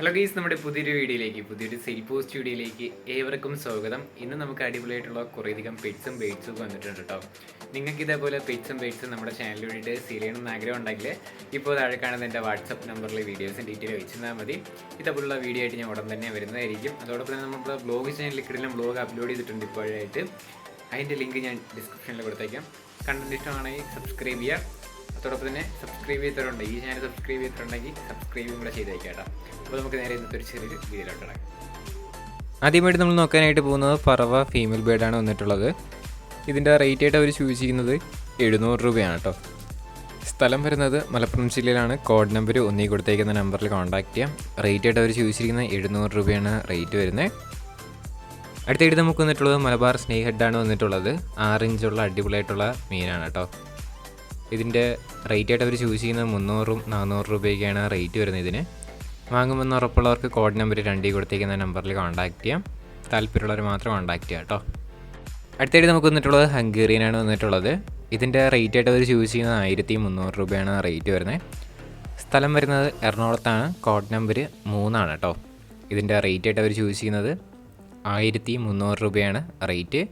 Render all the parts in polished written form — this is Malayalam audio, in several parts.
ഹലോ ഗീസ്, നമ്മുടെ പുതിയൊരു സെയിൽ പോസ്റ്റ് വീഡിയോയിലേക്ക് ഏവർക്കും സ്വാഗതം. ഇന്ന് നമുക്ക് അടിപൊളിയായിട്ടുള്ള കുറേയധികം പെറ്റ്സും ബേഡ്സും ഒക്കെ വന്നിട്ടുണ്ട് കേട്ടോ. നിങ്ങൾക്ക് ഇതേപോലെ പെറ്റ്സും ബേഡ്സും നമ്മുടെ ചാനലിൽ വേണ്ടിയിട്ട് സെയിൽ ചെയ്യണമെന്ന് ആഗ്രഹം ഉണ്ടെങ്കിൽ ഇപ്പോൾ താഴെ കാണുന്ന എൻ്റെ വാട്സപ്പ് നമ്പറിൽ വീഡിയോസും ഡീറ്റെയിൽ വെച്ചാൽ മതി. ഇതേപോലുള്ള വീഡിയോ ആയിട്ട് ഞാൻ ഉടൻ തന്നെ വരുന്നതായിരിക്കും. അതോടൊപ്പം തന്നെ നമ്മുടെ ബ്ലോഗ് ചാനലിൽ കിടലും ബ്ലോഗ് അപ്ലോഡ് ചെയ്തിട്ടുണ്ട് ഇപ്പോഴായിട്ട്. അതിൻ്റെ ലിങ്ക് ഞാൻ ഡിസ്ക്രിപ്ഷനിൽ കൊടുത്തേക്കാം. കണ്ടന്റ് ഇഷ്ടമാണെങ്കിൽ സബ്സ്ക്രൈബ് ചെയ്യുക. അതോടൊപ്പം തന്നെ സബ്സ്ക്രൈബ് ചെയ്തിട്ടുണ്ട്, ഈ ചാനൽ സബ്സ്ക്രൈബ് ചെയ്തിട്ടുണ്ടെങ്കിൽ സബ്സ്ക്രൈബും കൂടെ ചെയ്തേക്കാം കേട്ടോ. അപ്പോൾ നമുക്ക് നേരെ ഇന്നത്തെ ഒരു ചെറിയൊരു വീഡിയോയിലോട്ട് കിടക്കാം. ആദ്യമായിട്ട് നമ്മൾ നോക്കാനായിട്ട് പോകുന്നത് പറവ ഫീമെയിൽ ബേർഡാണ് വന്നിട്ടുള്ളത്. ഇതിൻ്റെ റേറ്റ് ആയിട്ട് അവർ ചോദിച്ചിരിക്കുന്നത് 700 രൂപയാണ് കേട്ടോ. സ്ഥലം വരുന്നത് മലപ്പുറം ജില്ലയിലാണ്. കോഡ് നമ്പർ ഒന്നീ കൊടുത്തേക്കുന്ന നമ്പറിൽ കോൺടാക്ട് ചെയ്യാം. റേറ്റ് ആയിട്ട് അവർ ചോദിച്ചിരിക്കുന്നത് 700 രൂപയാണ് റേറ്റ് വരുന്നത്. അടുത്തായിട്ട് നമുക്ക് വന്നിട്ടുള്ളത് മലബാർ സ്നേഹ് ഹെഡാണ് വന്നിട്ടുള്ളത്. 6 ഇഞ്ചുള്ള അടിപൊളിയായിട്ടുള്ള മീനാണ് കേട്ടോ. ഇതിൻ്റെ റേറ്റ് ആയിട്ട് അവർ ചൂസ് ചെയ്യുന്നത് 300-400 രൂപയ്ക്കാണ് റേറ്റ് വരുന്നത്. ഇതിന് വാങ്ങുമെന്ന് ഉറപ്പുള്ളവർക്ക് കോഡ് നമ്പർ 2 കൊടുത്തേക്കുന്ന നമ്പറിൽ കോൺടാക്ട് ചെയ്യാം. താല്പര്യമുള്ളവർ മാത്രം കോൺടാക്ട് ചെയ്യാം കേട്ടോ. അടുത്തായിട്ട് നമുക്ക് വന്നിട്ടുള്ളത് ഹംഗേറിയനാണ് വന്നിട്ടുള്ളത്. ഇതിൻ്റെ റേറ്റ് ആയിട്ട് അവർ ചൂസ് ചെയ്യുന്നത് 1300 രൂപയാണ് റേറ്റ് വരുന്നത്. സ്ഥലം വരുന്നത് എറണാകുളത്താണ്. കോഡ് നമ്പർ 3 കേട്ടോ. ഇതിൻ്റെ റേറ്റ് ആയിട്ട് അവർ ചൂസ് ചെയ്യുന്നത് 1300 രൂപയാണ് റേറ്റ്.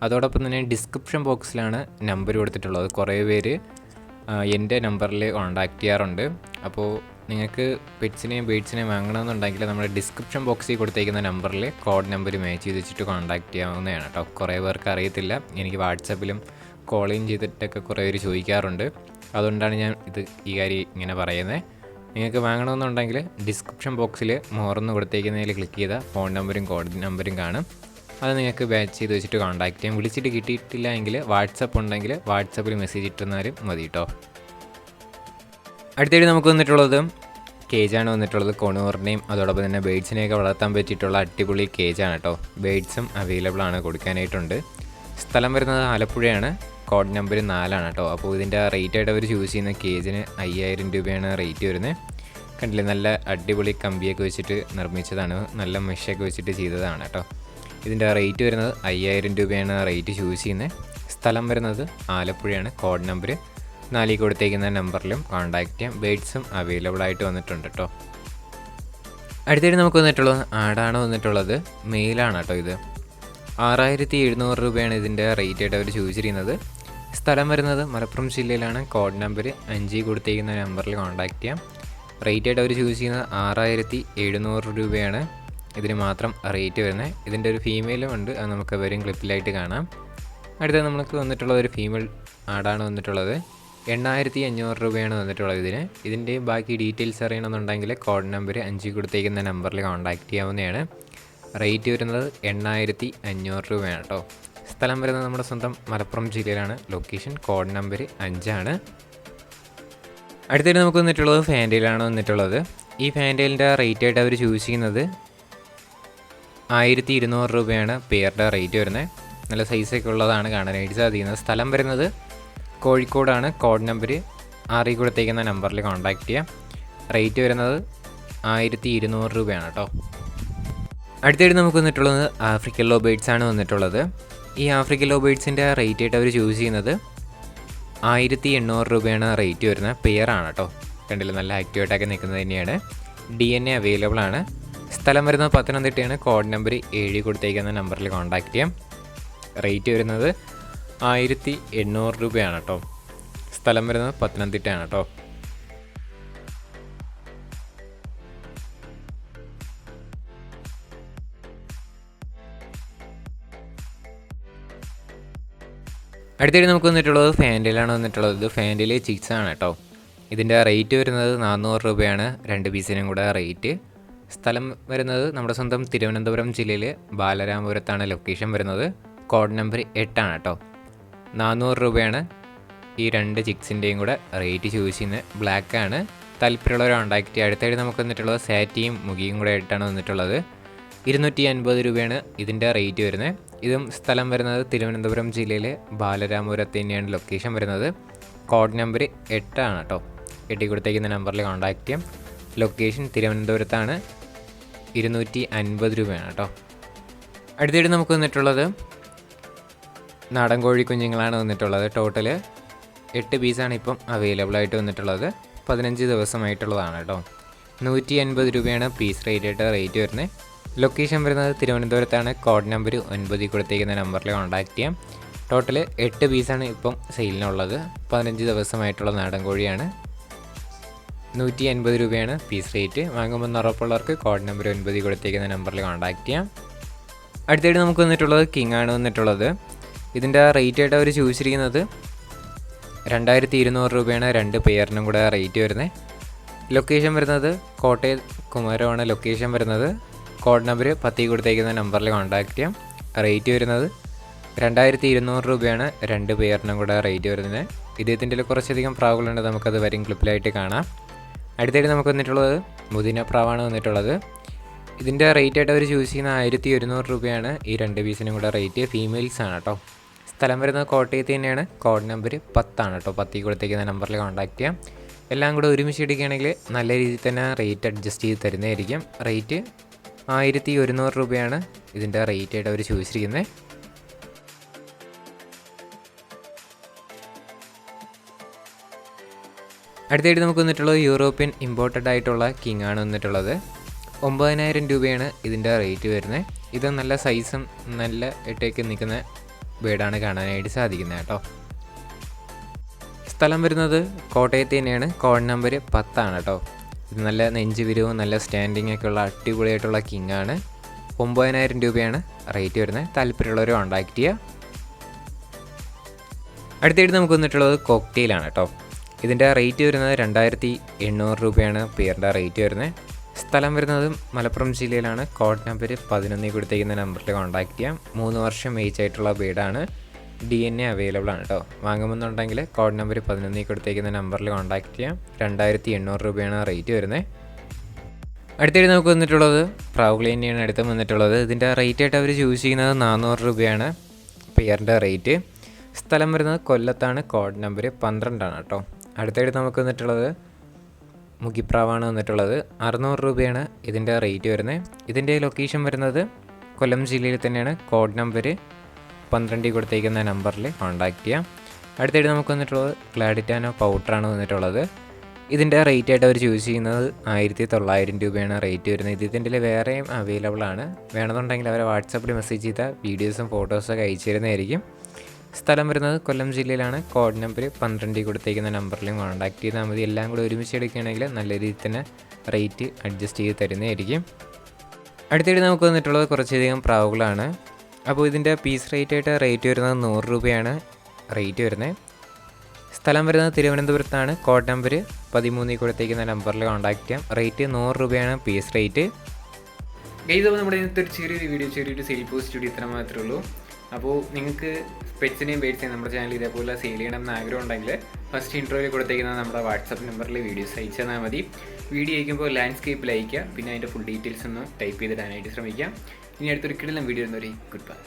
അതോടൊപ്പം തന്നെ ഡിസ്ക്രിപ്ഷൻ ബോക്സിലാണ് നമ്പർ കൊടുത്തിട്ടുള്ളത്. കുറേ പേര് എൻ്റെ നമ്പറിൽ കോൺടാക്ട് ചെയ്യാറുണ്ട്. അപ്പോൾ നിങ്ങൾക്ക് പെറ്റ്സിനെയും ബേഡ്സിനെയും വാങ്ങണമെന്നുണ്ടെങ്കിൽ നമ്മുടെ ഡിസ്ക്രിപ്ഷൻ ബോക്സിൽ കൊടുത്തേക്കുന്ന നമ്പറിൽ കോഡ് നമ്പർ മാച്ച് ചെയ്ത് വെച്ചിട്ട് കോൺടാക്ട് ചെയ്യാവുന്നതാണ് കേട്ടോ. കുറേ പേർക്ക് അറിയത്തില്ല. എനിക്ക് വാട്സപ്പിലും കോളിങ് ചെയ്തിട്ടൊക്കെ കുറേ പേര് ചോദിക്കാറുണ്ട്. അതുകൊണ്ടാണ് ഞാൻ ഈ കാര്യം ഇങ്ങനെ പറയുന്നത്. നിങ്ങൾക്ക് വാങ്ങണമെന്നുണ്ടെങ്കിൽ ഡിസ്ക്രിപ്ഷൻ ബോക്സിൽ മോർന്ന് കൊടുത്തേക്കുന്നതിൽ ക്ലിക്ക് ചെയ്താൽ ഫോൺ നമ്പറും കോഡ് നമ്പറും കാണും. അത് നിങ്ങൾക്ക് ബാച്ച് ചെയ്ത് വെച്ചിട്ട് കോൺടാക്ട് ചെയ്യാം. വിളിച്ചിട്ട് കിട്ടിയിട്ടില്ല എങ്കിൽ വാട്സപ്പ് ഉണ്ടെങ്കിൽ വാട്സപ്പിൽ മെസ്സേജ് ഇട്ടുന്നാലും മതി കേട്ടോ. അടുത്തായിട്ട് നമുക്ക് വന്നിട്ടുള്ളത് കേജാണ് വന്നിട്ടുള്ളത്. കൊണൂറിനെയും അതോടൊപ്പം തന്നെ ബേഡ്സിനെയൊക്കെ വളർത്താൻ പറ്റിയിട്ടുള്ള അടിപൊളി കേജാണ് കേട്ടോ. ബേഡ്സും അവൈലബിൾ ആണ്, കൊടുക്കാനായിട്ടുണ്ട്. സ്ഥലം വരുന്നത് ആലപ്പുഴയാണ്. കോഡ് നമ്പർ 4 കേട്ടോ. അപ്പോൾ ഇതിൻ്റെ റേറ്റ് ആയിട്ട് അവർ ചൂസ് ചെയ്യുന്ന കേജിന് 5000 രൂപയാണ് റേറ്റ് വരുന്നത്. കണ്ടില്ലേ, നല്ല അടിപൊളി കമ്പിയൊക്കെ വെച്ചിട്ട് നിർമ്മിച്ചതാണ്. നല്ല മെഷൊക്കെ വെച്ചിട്ട് ചെയ്തതാണ് കേട്ടോ. ഇതിൻ്റെ റേറ്റ് വരുന്നത് 5000 രൂപയാണ് റേറ്റ് ചൂസ് ചെയ്യുന്നത്. സ്ഥലം വരുന്നത് ആലപ്പുഴയാണ്. കോഡ് നമ്പർ 4 കൊടുത്തേക്കുന്ന നമ്പറിലും കോൺടാക്ട് ചെയ്യാം. ബേഡ്സും അവൈലബിൾ ആയിട്ട് വന്നിട്ടുണ്ട് കേട്ടോ. അടുത്തായിട്ട് നമുക്ക് വന്നിട്ടുള്ളത് ആടാണ് വന്നിട്ടുള്ളത്. മെയിലാണ് കേട്ടോ. ഇത് 6700 രൂപയാണ് ഇതിൻ്റെ റേറ്റ് ആയിട്ട് അവർ ചൂസ് ചെയ്യുന്നത്. സ്ഥലം വരുന്നത് മലപ്പുറം ജില്ലയിലാണ്. കോഡ് നമ്പർ 5 കൊടുത്തേക്കുന്ന നമ്പറിൽ കോൺടാക്ട് ചെയ്യാം. റേറ്റ് ആയിട്ട് അവർ ചൂസ് ചെയ്യുന്നത് 6700 രൂപയാണ് ഇതിന് മാത്രം റേറ്റ് വരുന്നത്. ഇതിൻ്റെ ഒരു ഫീമെയിലും ഉണ്ട്, അത് നമുക്ക് വരും ക്ലിപ്പിലായിട്ട് കാണാം. അടുത്തത് നമുക്ക് വന്നിട്ടുള്ളത് ഒരു ഫീമെയിൽ ആടാണ് വന്നിട്ടുള്ളത്. 8500 രൂപയാണ് വന്നിട്ടുള്ളത് ഇതിന്. ഇതിൻ്റെ ബാക്കി ഡീറ്റെയിൽസ് അറിയണമെന്നുണ്ടെങ്കിൽ കോഡ് നമ്പർ 5 കൊടുത്തേക്കുന്ന നമ്പറിൽ കോൺടാക്ട് ചെയ്യാവുന്നതാണ്. റേറ്റ് വരുന്നത് 8500 രൂപയാണ് കേട്ടോ. സ്ഥലം വരുന്നത് നമ്മുടെ സ്വന്തം മലപ്പുറം ജില്ലയിലാണ്. Location code number 5. അടുത്തായിട്ട് നമുക്ക് വന്നിട്ടുള്ളത് ഫാൻറ്റയിലാണ് വന്നിട്ടുള്ളത്. ഈ ഫാൻറ്റയിലിൻ്റെ റേറ്റ് ആയിട്ട് അവർ ചൂസ് ചെയ്യുന്നത് 1200 രൂപയാണ് പെയറുടെ റേറ്റ് വരുന്നത്. നല്ല സൈസൊക്കെ ഉള്ളതാണ്, കാണാനായിട്ട് സാധിക്കുന്നത്. സ്ഥലം വരുന്നത് കോഴിക്കോടാണ്. കോഡ് നമ്പർ 6 കൊടുത്തേക്കുന്ന നമ്പറിൽ കോൺടാക്ട് ചെയ്യാം. റേറ്റ് വരുന്നത് 1200 രൂപയാണ് കേട്ടോ. അടുത്തായിട്ട് നമുക്ക് വന്നിട്ടുള്ളത് ആഫ്രിക്കൻ ലോ ബേഡ്സാണ് വന്നിട്ടുള്ളത്. ഈ ആഫ്രിക്കൻ ലോ ബേഡ്സിൻ്റെ റേറ്റ് ആയിട്ട് അവർ ചൂസ് ചെയ്യുന്നത് 1800 രൂപയാണ് റേറ്റ് വരുന്നത്. പെയറാണ് കേട്ടോ. കണ്ടില്ല, നല്ല ആക്റ്റീവായിട്ടൊക്കെ നിൽക്കുന്നത് തന്നെയാണ്. DNA അവൈലബിൾ ആണ്. സ്ഥലം വരുന്നത് പത്തനംതിട്ടയാണ്. കോഡ് നമ്പർ 7 കൊടുത്തേക്കുന്ന നമ്പറിൽ കോൺടാക്ട് ചെയ്യാം. റേറ്റ് വരുന്നത് 1800 രൂപയാണ് കേട്ടോ. സ്ഥലം വരുന്നത് പത്തനംതിട്ടയാണ് കേട്ടോ. അടുത്തായിട്ട് നമുക്ക് വന്നിട്ടുള്ളത് ഫാൻറ്റയിലാണ് വന്നിട്ടുള്ളത്. ഇത് ഫാൻറ്റയിൽ ചിക്സ് ആണ് കേട്ടോ. ഇതിൻ്റെ റേറ്റ് വരുന്നത് 400 രൂപയാണ് 2 പീസിനും കൂടെ റേറ്റ്. സ്ഥലം വരുന്നത് നമ്മുടെ സ്വന്തം തിരുവനന്തപുരം ജില്ലയിൽ ബാലരാമപുരത്താണ് ലൊക്കേഷൻ വരുന്നത്. കോഡ് നമ്പർ 8 കേട്ടോ. 400 രൂപയാണ് ഈ 2 ചിക്സിൻ്റെയും കൂടെ റേറ്റ് ചൂസ് ചെയ്യുന്നത്. ബ്ലാക്കാണ്. താല്പര്യമുള്ളവർ കോൺടാക്ട് ചെയ്യുക. അടുത്തായിട്ട് നമുക്ക് വന്നിട്ടുള്ളത് സാറ്റിയും മുഗിയും കൂടെ ആയിട്ടാണ് വന്നിട്ടുള്ളത്. 250 രൂപയാണ് ഇതിൻ്റെ റേറ്റ് വരുന്നത്. ഇതും സ്ഥലം വരുന്നത് തിരുവനന്തപുരം ജില്ലയിൽ ബാലരാമപുരത്ത് തന്നെയാണ് ലൊക്കേഷൻ വരുന്നത്. കോഡ് നമ്പർ 8 കേട്ടോ. 8 കൊടുത്തേക്കുന്ന നമ്പറിൽ കോൺടാക്ട് ചെയ്യാം. ലൊക്കേഷൻ തിരുവനന്തപുരത്താണ്. 250 രൂപയാണ് കേട്ടോ. അടുത്തായിട്ട് നമുക്ക് വന്നിട്ടുള്ളത് നാടൻ കോഴി കുഞ്ഞുങ്ങളാണ് വന്നിട്ടുള്ളത്. ടോട്ടൽ 8 പീസാണ് ഇപ്പം അവൈലബിൾ ആയിട്ട് വന്നിട്ടുള്ളത്. 15 ദിവസമായിട്ടുള്ളതാണ് കേട്ടോ. 180 രൂപയാണ് പീസ് റേറ്റ് വരുന്നത്. ലൊക്കേഷൻ വരുന്നത് തിരുവനന്തപുരത്താണ്. കോഡ് നമ്പർ 9 കൊടുത്തേക്കുന്ന നമ്പറിൽ കോൺടാക്റ്റ് ചെയ്യാം. ടോട്ടൽ 8 പീസാണ് ഇപ്പം സെയിലിനുള്ളത്. 15 ദിവസമായിട്ടുള്ള നാടൻ കോഴിയാണ്. 180 രൂപയാണ് പീസ് റേറ്റ്. വാങ്ങുമ്പോൾ ഉറപ്പുള്ളവർക്ക് കോഡ് നമ്പർ 9 കൊടുത്തേക്കുന്ന നമ്പറിൽ കോൺടാക്റ്റ് ചെയ്യാം. അടുത്തായിട്ട് നമുക്ക് വന്നിട്ടുള്ളത് കിങ് ആണ് വന്നിട്ടുള്ളത്. ഇതിൻ്റെ റേറ്റായിട്ട് അവർ ചോദിച്ചിരിക്കുന്നത് 2200 രൂപയാണ് 2 പെയറിനും കൂടെ റേറ്റ് വരുന്നത്. ലൊക്കേഷൻ വരുന്നത് കോട്ടയം കുമരമാണ് ലൊക്കേഷൻ വരുന്നത്. കോഡ് നമ്പർ 10 കൊടുത്തേക്കുന്ന നമ്പറിൽ കോൺടാക്റ്റ് ചെയ്യാം. റേറ്റ് വരുന്നത് 2200 രൂപയാണ് 2 പെയറിനും കൂടെ റേറ്റ് വരുന്നത്. ഇദ്ദേഹത്തിൻ്റെ കുറച്ചധികം പ്രാവുകളുണ്ട്, നമുക്കത് വരും ക്ലിപ്പിലായിട്ട് കാണാം. അടുത്തായിട്ട് നമുക്ക് വന്നിട്ടുള്ളത് മുദിന പ്രാവാണ് വന്നിട്ടുള്ളത്. ഇതിൻ്റെ റേറ്റായിട്ട് അവർ ചൂസ് ചെയ്യുന്ന 1100 രൂപയാണ് ഈ 2 പീസിനും കൂടെ റേറ്റ്. ഫീമെയിൽസ് ആണ് കേട്ടോ. സ്ഥലം വരുന്നത് കോട്ടയത്ത് തന്നെയാണ്. കോഡ് നമ്പർ 10 ആണ് കേട്ടോ. 10 കൊടുത്തേക്കുന്ന നമ്പറിൽ കോൺടാക്റ്റ് ചെയ്യാം. എല്ലാം കൂടെ ഒരുമിച്ച് എടുക്കുകയാണെങ്കിൽ നല്ല രീതിയിൽ തന്നെ റേറ്റ് അഡ്ജസ്റ്റ് ചെയ്ത് തരുന്നതായിരിക്കും. റേറ്റ് 1100 രൂപയാണ് ഇതിൻ്റെ റേറ്റായിട്ട് അവർ ചോദിച്ചിരിക്കുന്നത്. അടുത്തായിട്ട് നമുക്ക് വന്നിട്ടുള്ളത് യൂറോപ്യൻ ഇമ്പോർട്ടഡ് ആയിട്ടുള്ള കിങ് ആണ് വന്നിട്ടുള്ളത്. 9000 രൂപയാണ് ഇതിൻ്റെ റേറ്റ് വരുന്നത്. ഇത് നല്ല സൈസും നല്ല ഇട്ടേക്ക് നിൽക്കുന്ന ബേഡാണ് കാണാനായിട്ട് സാധിക്കുന്നത് കേട്ടോ. സ്ഥലം വരുന്നത് കോട്ടയത്ത് തന്നെയാണ്. കോഡ് നമ്പർ 10 ആണ് കേട്ടോ. ഇത് നല്ല നെഞ്ച് വിരിവും നല്ല സ്റ്റാൻഡിങ് ഒക്കെ ഉള്ള അടിപൊളിയായിട്ടുള്ള കിങ് ആണ്. 9000 രൂപയാണ് റേറ്റ് വരുന്നത്. താല്പര്യമുള്ളവർ കോൺടാക്റ്റ് ചെയ്യുക. അടുത്തായിട്ട് നമുക്ക് വന്നിട്ടുള്ളത് കോക്ടെയിലാണ് കേട്ടോ. ഇതിൻ്റെ റേറ്റ് വരുന്നത് 2800 രൂപയാണ് പെയറിൻ്റെ റേറ്റ് വരുന്നത്. സ്ഥലം വരുന്നത് മലപ്പുറം ജില്ലയിലാണ്. കോഡ് നമ്പർ 11 കൊടുത്തേക്കുന്ന നമ്പറിൽ കോൺടാക്റ്റ് ചെയ്യാം. 3 വർഷം ഏജ് ആയിട്ടുള്ള ബീഡാണ്. DNA അവൈലബിൾ ആണ് കേട്ടോ. വാങ്ങുമെന്നുണ്ടെങ്കിൽ കോഡ് നമ്പർ 11 കൊടുത്തേക്കുന്ന നമ്പറിൽ കോൺടാക്റ്റ് ചെയ്യാം. 2800 രൂപയാണ് റേറ്റ് വരുന്നത്. അടുത്തായിട്ട് നമുക്ക് വന്നിട്ടുള്ളത് പ്രാവുകൾ തന്നെയാണ് അടുത്ത് വന്നിട്ടുള്ളത്. ഇതിൻ്റെ റേറ്റായിട്ട് അവർ ചൂസ് ചെയ്യുന്നത് 400 രൂപയാണ് പെയറിൻ്റെ റേറ്റ്. സ്ഥലം വരുന്നത് കൊല്ലത്താണ്. കോഡ് നമ്പർ 12 ആണ് കേട്ടോ. അടുത്തായിട്ട് നമുക്ക് വന്നിട്ടുള്ളത് മുഖിപ്രാവാണ് വന്നിട്ടുള്ളത്. 600 രൂപയാണ് ഇതിൻ്റെ റേറ്റ് വരുന്നത്. ഇതിൻ്റെ ലൊക്കേഷൻ വരുന്നത് കൊല്ലം ജില്ലയിൽ തന്നെയാണ്. കോഡ് നമ്പർ 12 കൊടുത്തേക്കുന്ന നമ്പറിൽ കോൺടാക്റ്റ് ചെയ്യാം. അടുത്തായിട്ട് നമുക്ക് വന്നിട്ടുള്ളത് ക്ലാഡിറ്റാനോ പൗഡറാണ് വന്നിട്ടുള്ളത്. ഇതിൻ്റെ റേറ്റായിട്ട് അവർ ചൂസ് ചെയ്യുന്നത് 1900 രൂപയാണ് റേറ്റ് വരുന്നത്. ഇതിൻ്റെ വേറെയും അവൈലബിൾ ആണ്. വേണമെന്നുണ്ടെങ്കിൽ അവരെ വാട്സാപ്പിൽ മെസ്സേജ് ചെയ്താൽ വീഡിയോസും ഫോട്ടോസൊക്കെ അയച്ചു തരുന്നതായിരിക്കും. സ്ഥലം വരുന്നത് കൊല്ലം ജില്ലയിലാണ്. കോഡ് നമ്പർ 12 കൊടുത്തേക്കുന്ന നമ്പറിലും കോൺടാക്ട് ചെയ്താൽ മതി. എല്ലാം കൂടി ഒരുമിച്ച് എടുക്കുകയാണെങ്കിൽ നല്ല രീതിയിൽ തന്നെ റേറ്റ് അഡ്ജസ്റ്റ് ചെയ്ത് തരുന്നതായിരിക്കും. അടുത്തായിട്ട് നമുക്ക് വന്നിട്ടുള്ളത് കുറച്ചധികം പ്രാവുകളാണ്. അപ്പോൾ ഇതിൻ്റെ പീസ് റേറ്റ് വരുന്നത് 100 രൂപയാണ് റേറ്റ് വരുന്നത്. സ്ഥലം വരുന്നത് തിരുവനന്തപുരത്താണ്. കോഡ് നമ്പർ 13 കൊടുത്തേക്കുന്ന നമ്പറിൽ കോൺടാക്ട് ചെയ്യാം. റേറ്റ് 100 രൂപയാണ് പീസ് റേറ്റ്. ഗൈസ്, അപ്പോൾ നമ്മുടെ ഇന്നത്തെ ഒരു ചെറിയൊരു വീഡിയോ, ചെറിയൊരു സെയിൽ പോസ്റ്റ് വീഡിയോ ഇത്ര മാത്രമേ ഉള്ളൂ. അപ്പോൾ നിങ്ങൾക്ക് പെറ്റ്സിനെയും ബേഡ്സിനെയും നമ്മുടെ ചാനൽ ഇതേപോലെ സെയിൽ ചെയ്യണമെന്ന് ആഗ്രഹം ഉണ്ടെങ്കിൽ ഫസ്റ്റ് ഇൻട്രോയിൽ കൊടുത്തേക്കുന്ന നമ്മുടെ വാട്സപ്പ് നമ്പറിൽ വീഡിയോസ് അയച്ചു തന്നാൽ മതി. വീഡിയോ അയക്കുമ്പോൾ ലാൻഡ്സ്കേപ്പിൽ അയക്കുക. പിന്നെ അതിൻ്റെ ഫുൾ ഡീറ്റെയിൽസ് ഒന്ന് ടൈപ്പ് ചെയ്തിടാനായിട്ട് ശ്രമിക്കാം. ഇനി അടുത്തൊരു കിടിലൻ വീഡിയോ എന്നൊരു ഗുഡ് ബൈ.